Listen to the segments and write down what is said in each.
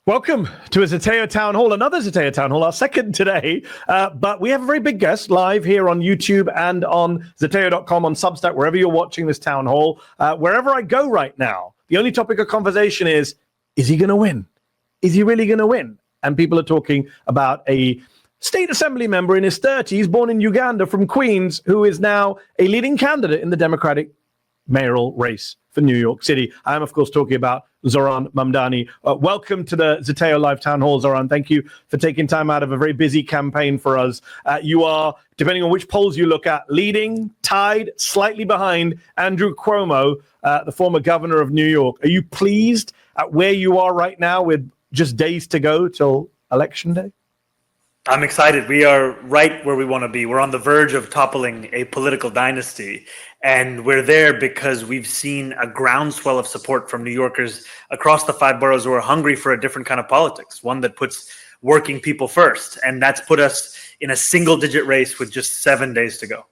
Welcome to a Zeteo Town Hall, another Zeteo Town Hall, our second today. But we have a very big guest live here on YouTube and on Zeteo.com, on Substack, wherever you're watching this town hall. Wherever I go right now, the only topic of conversation is he going to win? Is he really going to win? And people are talking about a state assembly member in his 30s, born in Uganda from Queens, who is now a leading candidate in the Democratic mayoral race for New York City. I am, of course, talking about Zohran Mamdani. Welcome to the Zeteo Live Town Hall, Zohran. Thank you for taking time out of a very busy campaign for us. You are, depending on which polls you look at, leading, tied, slightly behind Andrew Cuomo, the former governor of New York. Are you pleased at where you are right now with just days to go till Election Day? I'm excited. We are right where we want to be. We're on the verge of toppling a political dynasty. And we're there because we've seen a groundswell of support from New Yorkers across the 5 boroughs who are hungry for a different kind of politics, one that puts working people first. And that's put us in a single-digit race with just 7 days to go.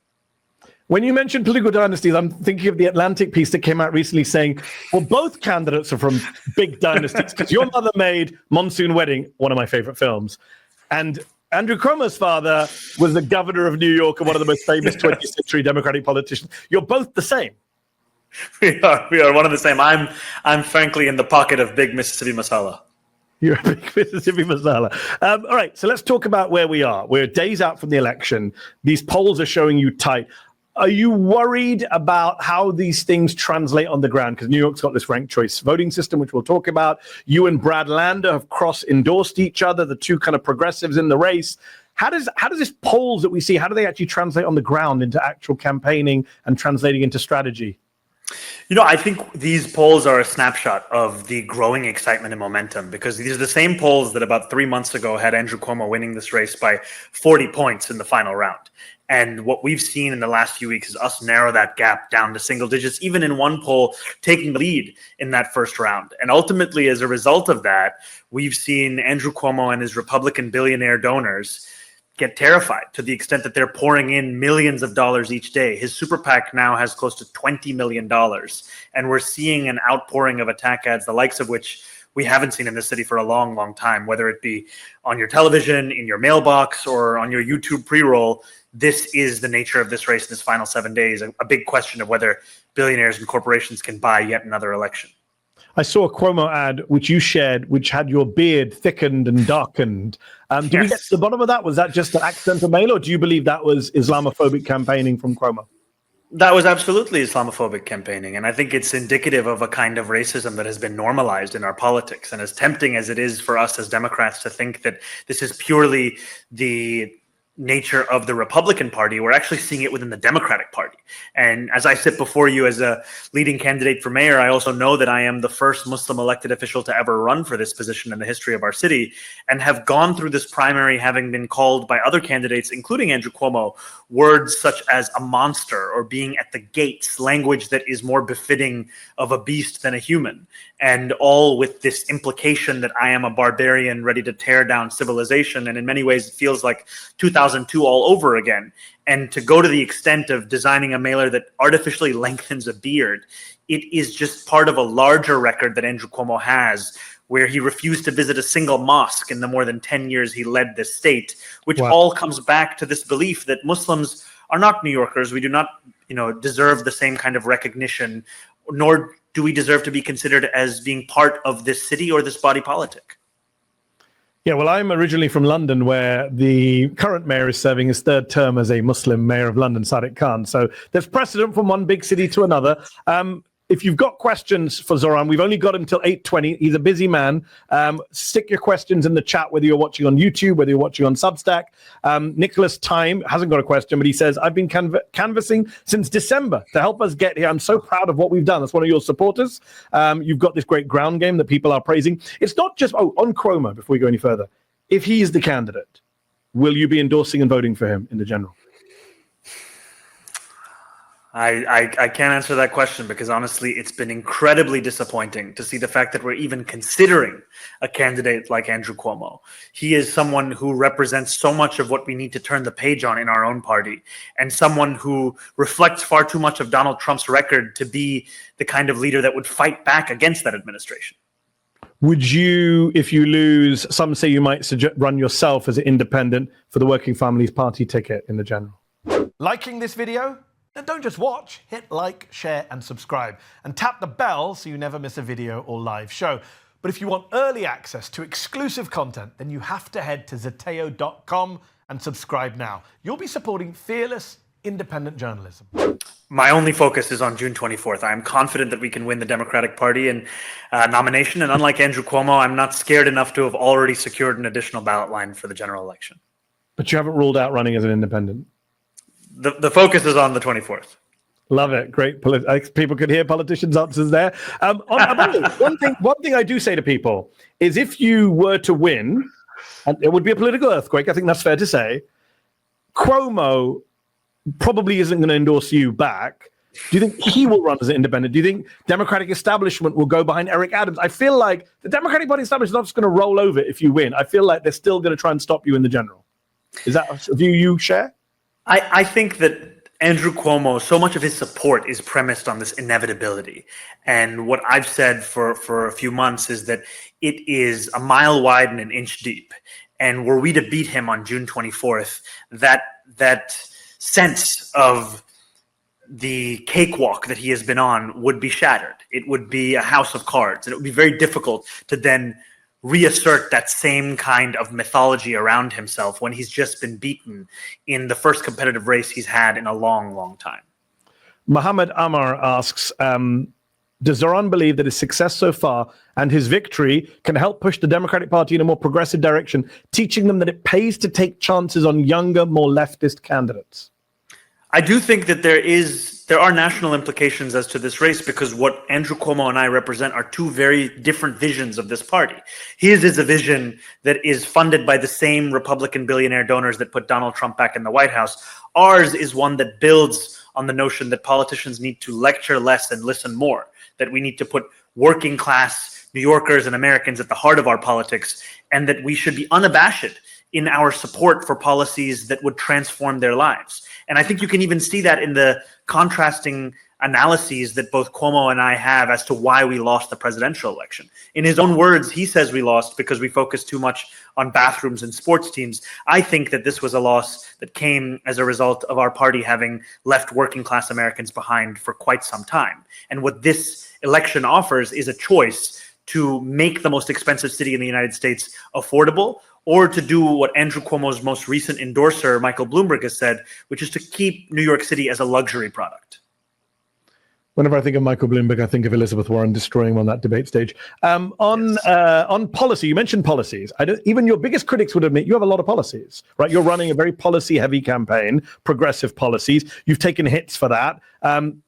When you mention political dynasties, I'm thinking of the Atlantic piece that came out recently saying, well, both candidates are from big dynasties, because your mother made Monsoon Wedding, one of my favorite films, and Andrew Cuomo's father was the governor of New York and one of the most famous 20th century Democratic politicians. You're both the same. We are one of the same. I'm frankly in the pocket of big Mississippi masala. You're a big Mississippi masala. All right, so let's talk about where we are. We're days out from the election. These polls are showing you tight. Are you worried about how these things translate on the ground? Because New York's got this ranked choice voting system, which we'll talk about. You and Brad Lander have cross-endorsed each other, the two kind of progressives in the race. How does this polls that we see, how do they actually translate on the ground into actual campaigning and translating into strategy? You know, I think these polls are a snapshot of the growing excitement and momentum, because these are the same polls that about 3 months ago had Andrew Cuomo winning this race by 40 points in the final round. And what we've seen in the last few weeks is us narrow that gap down to single digits, even in one poll taking the lead in that first round. And ultimately, as a result of that, we've seen Andrew Cuomo and his Republican billionaire donors get terrified to the extent that they're pouring in millions of dollars each day. His super PAC now has close to $20 million. And we're seeing an outpouring of attack ads, the likes of which we haven't seen in this city for a long, long time, whether it be on your television, in your mailbox, or on your YouTube pre-roll. This is the nature of this race in this final 7 days, a big question of whether billionaires and corporations can buy yet another election. I saw a Cuomo ad, which you shared, which had your beard thickened and darkened. Did we get to the bottom of that? Was that just an accidental mail, or do you believe that was Islamophobic campaigning from Cuomo? That was absolutely Islamophobic campaigning. And I think it's indicative of a kind of racism that has been normalized in our politics. And as tempting as it is for us as Democrats to think that this is purely the nature of the Republican Party, we're actually seeing it within the Democratic Party. And as I sit before you as a leading candidate for mayor, I also know that I am the first Muslim elected official to ever run for this position in the history of our city, and have gone through this primary having been called by other candidates, including Andrew Cuomo, words such as a monster or being at the gates, language that is more befitting of a beast than a human, and all with this implication that I am a barbarian ready to tear down civilization. And in many ways, it feels like 2002 all over again. And to go to the extent of designing a mailer that artificially lengthens a beard, it is just part of a larger record that Andrew Cuomo has, where he refused to visit a single mosque in the more than 10 years he led this state, which all comes back to this belief that Muslims are not New Yorkers. We do not, deserve the same kind of recognition, nor do we deserve to be considered as being part of this city or this body politic. Yeah, well, I'm originally from London, where the current mayor is serving his third term as a Muslim mayor of London, Sadiq Khan. So there's precedent from one big city to another. If you've got questions for Zohran, we've only got him till 8:20. He's a busy man. Stick your questions in the chat, whether you're watching on YouTube, whether you're watching on Substack. Nicholas Time hasn't got a question, but he says, I've been canvassing since December to help us get here. I'm so proud of what we've done. That's one of your supporters. You've got this great ground game that people are praising. It's not just, on Cuomo, before we go any further. If he's the candidate, will you be endorsing and voting for him in the general? I can't answer that question, because honestly, it's been incredibly disappointing to see the fact that we're even considering a candidate like Andrew Cuomo. He is someone who represents so much of what we need to turn the page on in our own party, and someone who reflects far too much of Donald Trump's record to be the kind of leader that would fight back against that administration. Would you, if you lose, some say you might run yourself as an independent for the Working Families Party ticket in the general? Liking this video? Then don't just watch, hit like, share and subscribe. And tap the bell so you never miss a video or live show. But if you want early access to exclusive content, then you have to head to Zeteo.com and subscribe now. You'll be supporting fearless, independent journalism. My only focus is on June 24th. I'm confident that we can win the Democratic Party in nomination. And unlike Andrew Cuomo, I'm not scared enough to have already secured an additional ballot line for the general election. But you haven't ruled out running as an independent? The focus is on the 24th. Love it. Great. People could hear politicians' answers there. One thing I do say to people is if you were to win, and it would be a political earthquake, I think that's fair to say, Cuomo probably isn't going to endorse you back. Do you think he will run as an independent? Do you think Democratic establishment will go behind Eric Adams? I feel like the Democratic Party establishment is not just going to roll over if you win. I feel like they're still going to try and stop you in the general. Is that a view you share? I think that Andrew Cuomo, so much of his support is premised on this inevitability. And what I've said for a few months is that it is a mile wide and an inch deep. And were we to beat him on June 24th, that sense of the cakewalk that he has been on would be shattered. It would be a house of cards. And it would be very difficult to then reassert that same kind of mythology around himself when he's just been beaten in the first competitive race he's had in a long, long time. Muhammad Amar asks, does Zohran believe that his success so far and his victory can help push the Democratic Party in a more progressive direction, teaching them that it pays to take chances on younger, more leftist candidates? I do think that there are national implications as to this race, because what Andrew Cuomo and I represent are two very different visions of this party. His is a vision that is funded by the same Republican billionaire donors that put Donald Trump back in the White House. Ours is one that builds on the notion that politicians need to lecture less and listen more, that we need to put working class New Yorkers and Americans at the heart of our politics, and that we should be unabashed in our support for policies that would transform their lives. And I think you can even see that in the contrasting analyses that both Cuomo and I have as to why we lost the presidential election. In his own words, he says we lost because we focused too much on bathrooms and sports teams. I think that this was a loss that came as a result of our party having left working class Americans behind for quite some time. And what this election offers is a choice to make the most expensive city in the United States affordable, or to do what Andrew Cuomo's most recent endorser, Michael Bloomberg, has said, which is to keep New York City as a luxury product. Whenever I think of Michael Bloomberg, I think of Elizabeth Warren destroying him on that debate stage. On policy, you mentioned policies. Even your biggest critics would admit you have a lot of policies, right? You're running a very policy-heavy campaign, progressive policies. You've taken hits for that.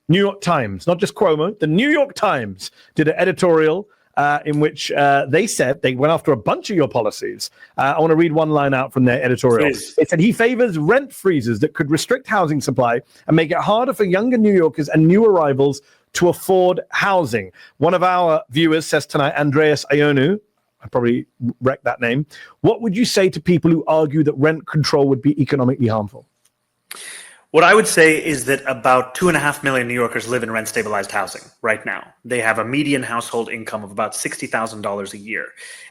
New York Times, not just Cuomo, the New York Times did an editorial in which they said they went after a bunch of your policies. I want to read one line out from their editorial. Please. It said he favors rent freezes that could restrict housing supply and make it harder for younger New Yorkers and new arrivals to afford housing. One of our viewers says tonight, Andreas Ionu, I probably wrecked that name. What would you say to people who argue that rent control would be economically harmful? What I would say is that about 2.5 million New Yorkers live in rent-stabilized housing right now. They have a median household income of about $60,000 a year,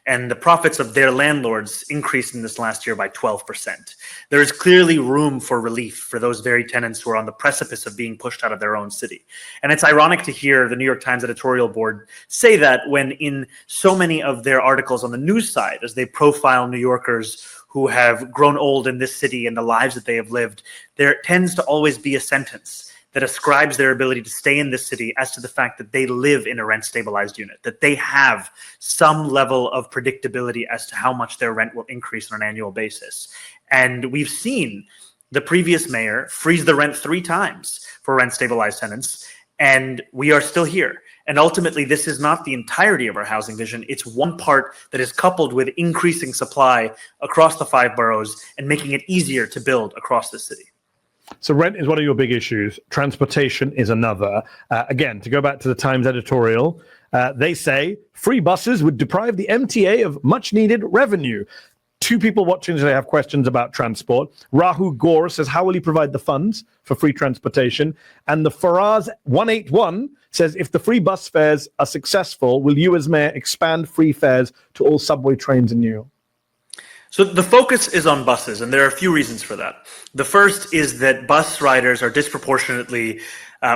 and the profits of their landlords increased in this last year by 12%. There is clearly room for relief for those very tenants who are on the precipice of being pushed out of their own city. And it's ironic to hear the New York Times editorial board say that when in so many of their articles on the news side, as they profile New Yorkers who have grown old in this city and the lives that they have lived, there tends to always be a sentence that ascribes their ability to stay in this city as to the fact that they live in a rent-stabilized unit, that they have some level of predictability as to how much their rent will increase on an annual basis. And we've seen the previous mayor freeze the rent 3 times for rent-stabilized tenants, and we are still here. And ultimately, this is not the entirety of our housing vision. It's one part that is coupled with increasing supply across the 5 boroughs and making it easier to build across the city. So rent is one of your big issues. Transportation is another. Again, to go back to the Times editorial, they say free buses would deprive the MTA of much needed revenue. Two people watching today have questions about transport. Rahu Gore says, how will he provide the funds for free transportation? And the Faraz 181 says, if the free bus fares are successful, will you as mayor expand free fares to all subway trains in New York? So the focus is on buses, and there are a few reasons for that. The first is that bus riders are disproportionately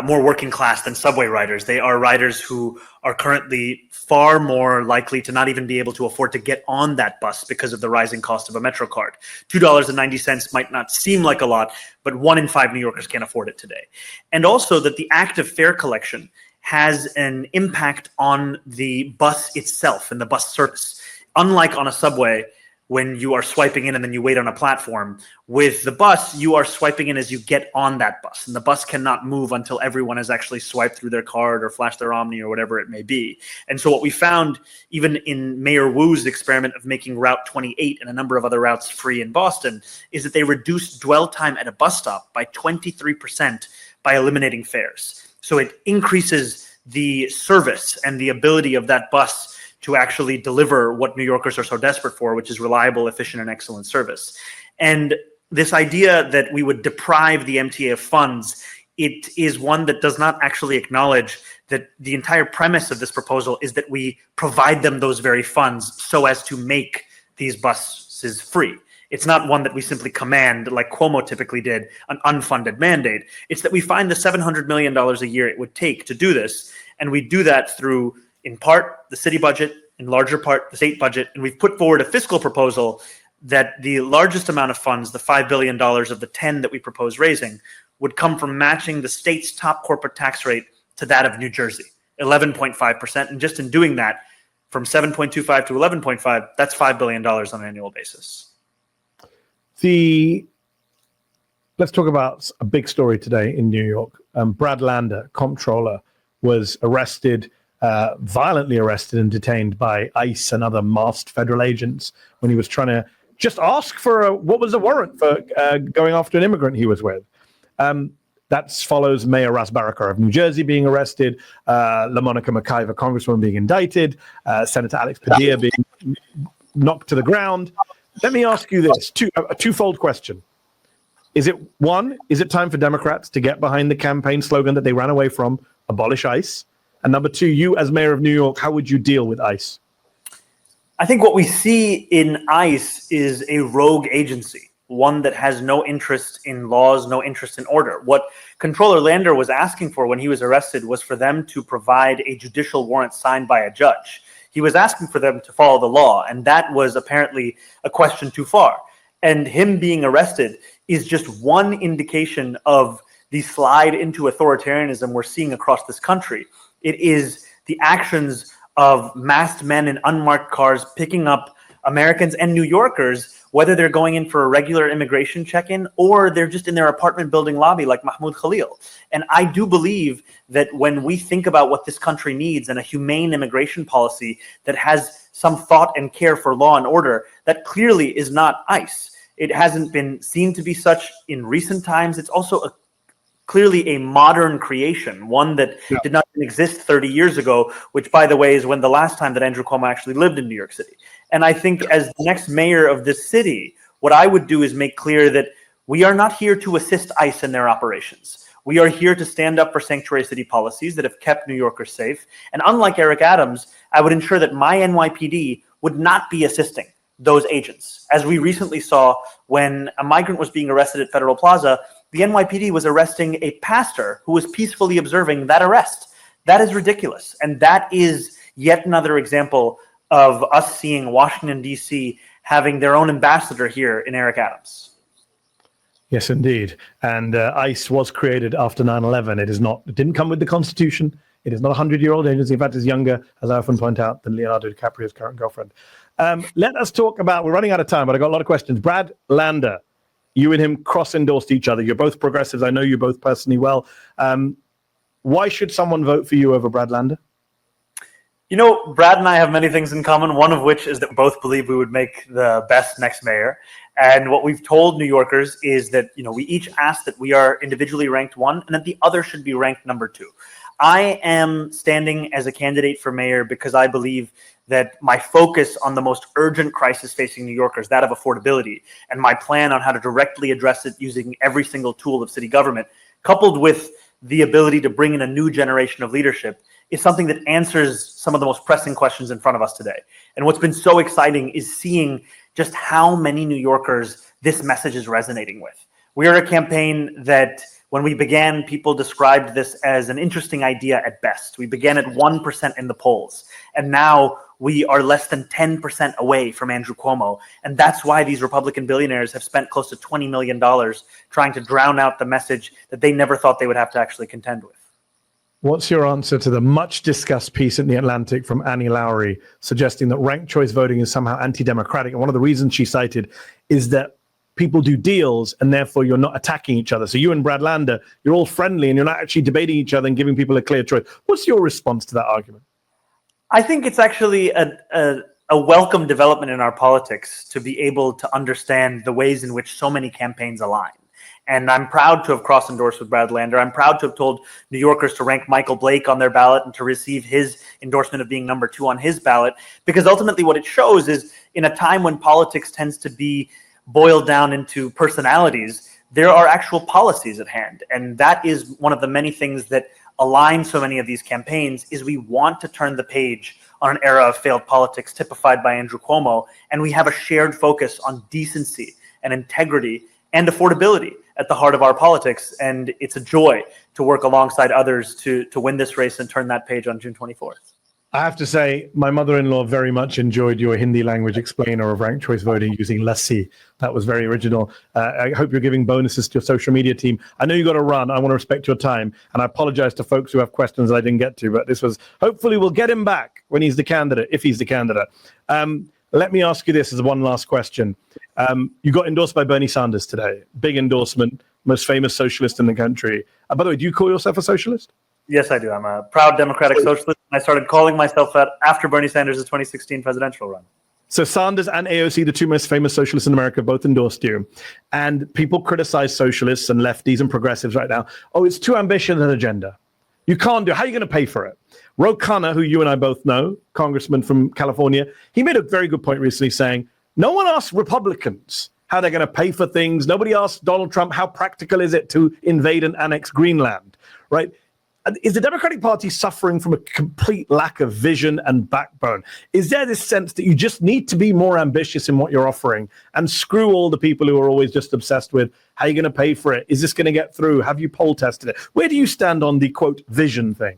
more working class than subway riders. They are riders who are currently far more likely to not even be able to afford to get on that bus because of the rising cost of a Metro card. $2.90 might not seem like a lot, but 1 in 5 New Yorkers can't afford it today. And also that the act of fare collection has an impact on the bus itself and the bus service. Unlike on a subway, when you are swiping in and then you wait on a platform, with the bus, you are swiping in as you get on that bus. And the bus cannot move until everyone has actually swiped through their card or flashed their Omni or whatever it may be. And so what we found, even in Mayor Wu's experiment of making Route 28 and a number of other routes free in Boston, is that they reduced dwell time at a bus stop by 23% by eliminating fares. So it increases the service and the ability of that bus to actually deliver what New Yorkers are so desperate for, which is reliable, efficient, and excellent service. And this idea that we would deprive the MTA of funds, it is one that does not actually acknowledge that the entire premise of this proposal is that we provide them those very funds so as to make these buses free. It's not one that we simply command, like Cuomo typically did, an unfunded mandate. It's that we find the $700 million a year it would take to do this, and we do that through, in part, the city budget, in larger part, the state budget. And we've put forward a fiscal proposal that the largest amount of funds, the $5 billion of the 10 that we propose raising, would come from matching the state's top corporate tax rate to that of New Jersey, 11.5%. And just in doing that, from 7.25 to 11.5, that's $5 billion on an annual basis. Let's talk about a big story today in New York. Brad Lander, comptroller, was arrested, violently arrested and detained by ICE and other masked federal agents when he was trying to just ask for what was a warrant for going after an immigrant he was with. That follows Mayor Ras Baraka of New Jersey being arrested, LaMonica McIver, Congresswoman, being indicted, Senator Alex Padilla being knocked to the ground. Let me ask you this, a twofold question. Is it time for Democrats to get behind the campaign slogan that they ran away from, abolish ICE? And number two, you as mayor of New York, how would you deal with ICE? I think what we see in ICE is a rogue agency, one that has no interest in laws, no interest in order. What Comptroller Lander was asking for when he was arrested was for them to provide a judicial warrant signed by a judge. He was asking for them to follow the law, and that was apparently a question too far. And him being arrested is just one indication of the slide into authoritarianism we're seeing across this country. It is the actions of masked men in unmarked cars picking up Americans and New Yorkers, whether they're going in for a regular immigration check-in or they're just in their apartment building lobby like Mahmoud Khalil. And I do believe that when we think about what this country needs and a humane immigration policy that has some thought and care for law and order, that clearly is not ICE. It hasn't been seen to be such in recent times. It's also clearly a modern creation, one that did not exist 30 years ago, which, by the way, is when the last time that Andrew Cuomo actually lived in New York City. And I think as the next mayor of this city, what I would do is make clear that we are not here to assist ICE in their operations. We are here to stand up for sanctuary city policies that have kept New Yorkers safe. And unlike Eric Adams, I would ensure that my NYPD would not be assisting those agents. As we recently saw when a migrant was being arrested at Federal Plaza, the NYPD was arresting a pastor who was peacefully observing that arrest. That is ridiculous. And that is yet another example of us seeing Washington, D.C. having their own ambassador here in Eric Adams. Yes, indeed. And ICE was created after 9/11. It didn't come with the Constitution. It is not a 100-year-old agency. In fact, it's younger, as I often point out, than Leonardo DiCaprio's current girlfriend. Let us talk about, we're running out of time, but I got a lot of questions. Brad Lander, you and him cross-endorsed each other. You're both progressives. I know you both personally well. Why should someone vote for you over Brad Lander? You know, Brad and I have many things in common, one of which is that we both believe we would make the best next mayor. And what we've told New Yorkers is that, we each ask that we are individually ranked 1 and that the other should be ranked number 2. I am standing as a candidate for mayor because I believe that my focus on the most urgent crisis facing New Yorkers, that of affordability, and my plan on how to directly address it using every single tool of city government, coupled with the ability to bring in a new generation of leadership, is something that answers some of the most pressing questions in front of us today. And what's been so exciting is seeing just how many New Yorkers this message is resonating with. We are a campaign that, when we began, people described this as an interesting idea at best. We began at 1% in the polls, and now we are less than 10% away from Andrew Cuomo. And that's why these Republican billionaires have spent close to $20 million trying to drown out the message that they never thought they would have to actually contend with. What's your answer to the much discussed piece in The Atlantic from Annie Lowrey suggesting that ranked choice voting is somehow anti-democratic? And one of the reasons she cited is that people do deals and therefore you're not attacking each other. So you and Brad Lander, you're all friendly and you're not actually debating each other and giving people a clear choice. What's your response to that argument? I think it's actually a welcome development in our politics to be able to understand the ways in which so many campaigns align. And I'm proud to have cross-endorsed with Brad Lander. I'm proud to have told New Yorkers to rank Michael Blake on their ballot and to receive his endorsement of being number 2 on his ballot, because ultimately what it shows is, in a time when politics tends to be boiled down into personalities, there are actual policies at hand. And that is one of the many things that align so many of these campaigns, is we want to turn the page on an era of failed politics typified by Andrew Cuomo. And we have a shared focus on decency and integrity and affordability at the heart of our politics. And it's a joy to work alongside others to win this race and turn that page on June 24th. I have to say, my mother-in-law very much enjoyed your Hindi language explainer of ranked choice voting using lassi. That was very original. I hope you're giving bonuses to your social media team. I know you got to run. I want to respect your time. And I apologize to folks who have questions that I didn't get to. But this was, hopefully we'll get him back when he's the candidate, if he's the candidate. Let me ask you this as one last question. You got endorsed by Bernie Sanders today. Big endorsement, most famous socialist in the country. By the way, do you call yourself a socialist? Yes, I do. I'm a proud democratic socialist. I started calling myself that after Bernie Sanders' 2016 presidential run. So Sanders and AOC, the two most famous socialists in America, both endorsed you. And people criticize socialists and lefties and progressives right now. Oh, it's too ambitious an agenda. You can't do it. How are you going to pay for it? Ro Khanna, who you and I both know, congressman from California, he made a very good point recently saying, no one asked Republicans how they're going to pay for things. Nobody asked Donald Trump, how practical is it to invade and annex Greenland, right? Is the Democratic Party suffering from a complete lack of vision and backbone? Is there this sense that you just need to be more ambitious in what you're offering and screw all the people who are always just obsessed with how you're going to pay for it? Is this going to get through? Have you poll tested it? Where do you stand on the, quote, vision thing?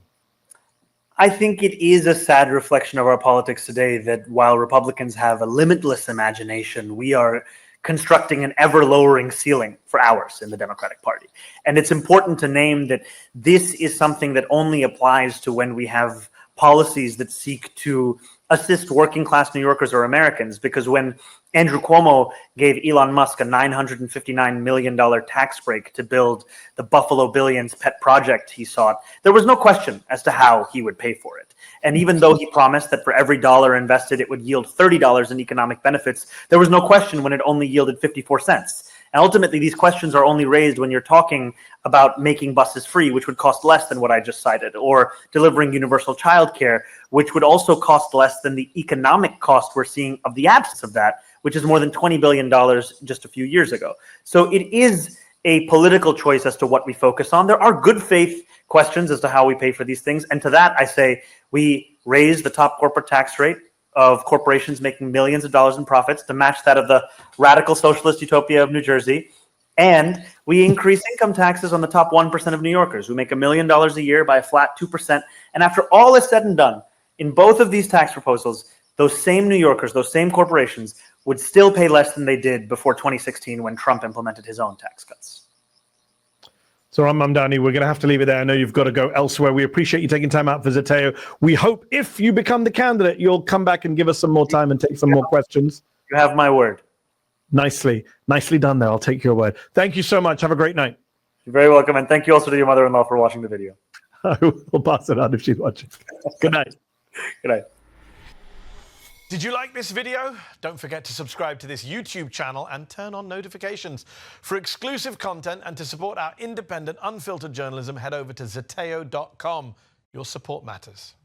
I think it is a sad reflection of our politics today that while Republicans have a limitless imagination, we are constructing an ever-lowering ceiling for ours in the Democratic Party. And it's important to name that this is something that only applies to when we have policies that seek to assist working-class New Yorkers or Americans, because when Andrew Cuomo gave Elon Musk a $959 million tax break to build the Buffalo Billions pet project he sought, there was no question as to how he would pay for it. And even though he promised that for every dollar invested, it would yield $30 in economic benefits, there was no question when it only yielded 54 cents. And ultimately, these questions are only raised when you're talking about making buses free, which would cost less than what I just cited, or delivering universal childcare, which would also cost less than the economic cost we're seeing of the absence of that, which is more than $20 billion just a few years ago. So it is a political choice as to what we focus on. There are good faith questions as to how we pay for these things. And to that, I say we raise the top corporate tax rate of corporations making millions of dollars in profits to match that of the radical socialist utopia of New Jersey. And we increase income taxes on the top 1% of New Yorkers who make $1 million a year by a flat 2%. And after all is said and done, in both of these tax proposals, those same New Yorkers, those same corporations would still pay less than they did before 2016 when Trump implemented his own tax cuts. Zohran Mamdani, we're going to have to leave it there. I know you've got to go elsewhere. We appreciate you taking time out for Zeteo. We hope if you become the candidate, you'll come back and give us some more time and take some more questions. You have my word. Nicely done there. I'll take your word. Thank you so much. Have a great night. You're very welcome. And thank you also to your mother-in-law for watching the video. I will pass it on if she's watching. Good night. Good night. Did you like this video? Don't forget to subscribe to this YouTube channel and turn on notifications. For exclusive content and to support our independent, unfiltered journalism, head over to Zeteo.com. Your support matters.